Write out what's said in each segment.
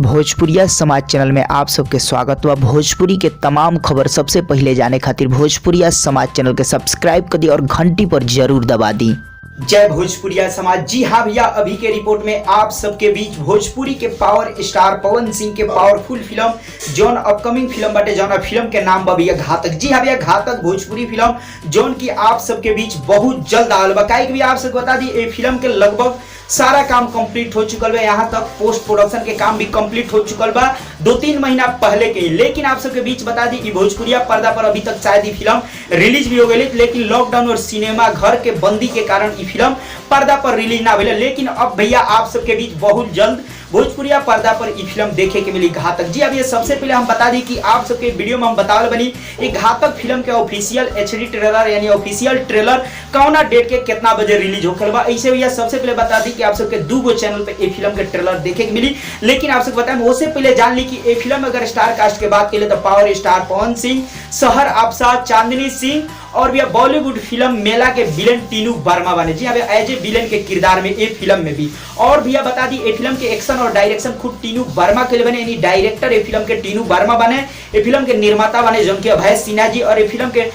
भोजपुरिया समाज चैनल में आप सबके स्वागत बा। भोजपुरी के तमाम खबर सबसे पहले जाने खातिर भोजपुरिया समाज चैनल के सब्सक्राइब कर दी और घंटी पर जरूर दबा दी। जय भोजपुरिया समाज। जी हाँ भैया, अभी के रिपोर्ट में आप सबके बीच भोजपुरी के पावर स्टार पवन सिंह के पावरफुल फिल्म जौन अपकमिंग फिल्म बाटे, जौन फिल्म के नाम बा भैया घातक। जी हाँ भैया, घातक भोजपुरी फिल्म जौन की आप सबके बीच बहुत जल्द आल बा। काहे कि भैया आप सबको बता दी ये फिल्म के लगभग सारा काम कंप्लीट हो चुकल बा, यहाँ तक पोस्ट प्रोडक्शन के काम भी कंप्लीट हो चुकल बा 2-3 महीना पहले के। लेकिन आप सबके बीच बता दी कि भोजपुरिया पर्दा पर अभी तक शायद ये फिल्म रिलीज भी हो गई, लेकिन लॉकडाउन और सिनेमा घर के बंदी के कारण ये फिल्म पर्दा पर रिलीज ना भेले। लेकिन अब भैया आप सबके बीच बहुत जल्द भोजपुरिया पर्दा पर ये फिल्म देखे के मिली घातक। जी अब ये सबसे पहले हम बता दी कि आप सबके वीडियो में हम बतावल बनी ये घातक फिल्म के ऑफिशियल एचडी ट्रेलर यानी ऑफिशियल ट्रेलर कौना डेट के कितना बजे रिलीज होकर बा। ऐसे भैया सबसे पहले बता दी कि आप सबके 2 चैनल पे ये फिल्म के ट्रेलर देखे के मिली। लेकिन आप सबको बताएं उससे पहले जान ली कि ये फिल्म अगर स्टार कास्ट के बात के लिए तो पावर स्टार पवन सिंह, सहर अफसा, चांदनी सिंह और भैया बॉलीवुड फिल्म मेला के विलेन टीनू वर्मा बने। जी अभी एज ए विलेन के किरदार में ये फिल्म में भी। और भैया बता दी ये फिल्म के एक्शन और डायरेक्शन खुद टीनू वर्मा के लिए बने, यानी डायरेक्टर ये फिल्म के टीनू वर्मा बने, ये फिल्म के निर्माता बने जौन के अभय सिन्हा जी और ये फिल्म के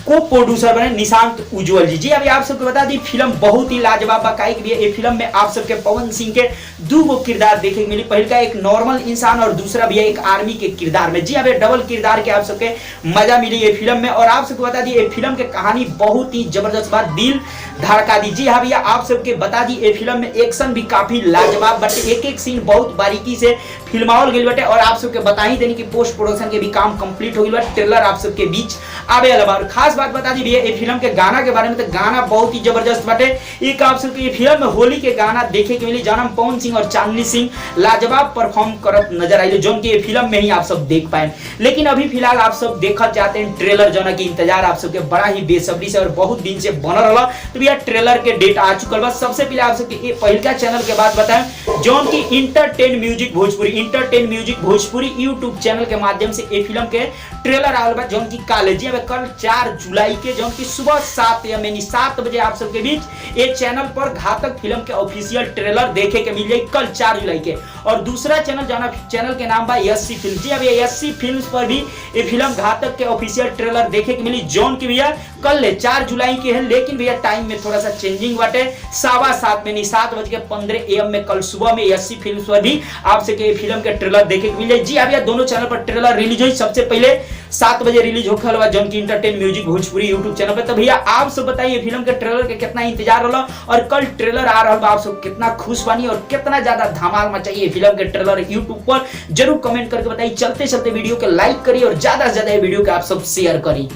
को प्रोड्यूसर बने निशांत उज्जवल जी। जी अभी आप सबको बता दी फिल्म बहुत ही लाजवाब बा। काहे कि ये फिल्म में आप सबके पवन सिंह के 2 किरदार देखे मिली। पहले का एक नॉर्मल इंसान और दूसरा भी एक आर्मी के किरदार में। जी अभी डबल किरदार के आप सबके मजा मिली ये फिल्म में। और आप सबको बता दी ये फिल्म के कहानी बहुत ही जबरदस्त बात, दिल धड़का दी। जी हाँ भैया आप सबके बता दी ये फिल्म में एक्शन भी काफी लाजवाब बटे, एक सीन बहुत बारीकी से फिल्मावल गई बटे। और आप सबके बता ही देनी कि पोस्ट प्रोडक्शन के भी काम कंप्लीट हो गई। ट्रेलर आप सबके बीच आवे वाला बा। खास बात बता दी भैया ये फिल्म के गाना के बारे में, तो गाना बहुत ही जबरदस्त बटे। एक आप सबके ये फिल्म में होली के गाना देखे के मिली जौन पवन सिंह और चांदनी सिंह लाजवाब परफॉर्म करत नजर आई, जौन की ये फिल्म में ही आप सब देख पाए। लेकिन अभी फिलहाल आप सब देखना चाहते हैं ट्रेलर, जौन की इंतजार आप सबके बड़ा ही बेसब्री से और बहुत दिन से बनल रहा। तो भैया ट्रेलर के डेट आ चुकल बा। सबसे पहले आप सबके पहला चैनल के बात बताएं जौन की entertain music Bhojpuri YouTube channel के माध्यम से ये फिल्म के ट्रेलर आल बा, जौन की कल 4 जुलाई के जौन की सुबह 7 AM यानी 7 बजे आप सबके बीच ये चैनल पर घातक फिल्म के ऑफिशियल ट्रेलर देखे के मिल जाए कल 4 जुलाई के। और दूसरा चैनल जाना चैनल के नाम बा एससी फिल्म। जी अब ये एससी फिल्म्स पर भी ये फिल्म घातक के ऑफिशियल ट्रेलर देखे के मिली, जौन की भैया कल 4 जुलाई के है। लेकिन भैया टाइम में थोड़ा सा चेंजिंग बाटे, 7:15 में 7:15 AM में कल सुबह में एससी फिल्म्स पर भी आप सबके फिल्म के ट्रेलर देखे के मिल जाए। जी अब ये दोनों चैनल पर ट्रेलर रिलीज हुई। सबसे पहले 7 बजे रिलीज होकर हुआ जौन की entertain music Bhojpuri YouTube channel पे। तो भैया आप सब बताइए फिल्म के ट्रेलर के कितना इंतजार रहा और कल ट्रेलर आ रहा है, आप सब कितना खुश बनी और कितना ज्यादा धमाल मचाइए फिल्म के ट्रेलर यूट्यूब पर जरूर कमेंट करके बताइए। चलते चलते वीडियो के लाइक करिए और ज्यादा से ज्यादा वीडियो के आप सब शेयर करिए।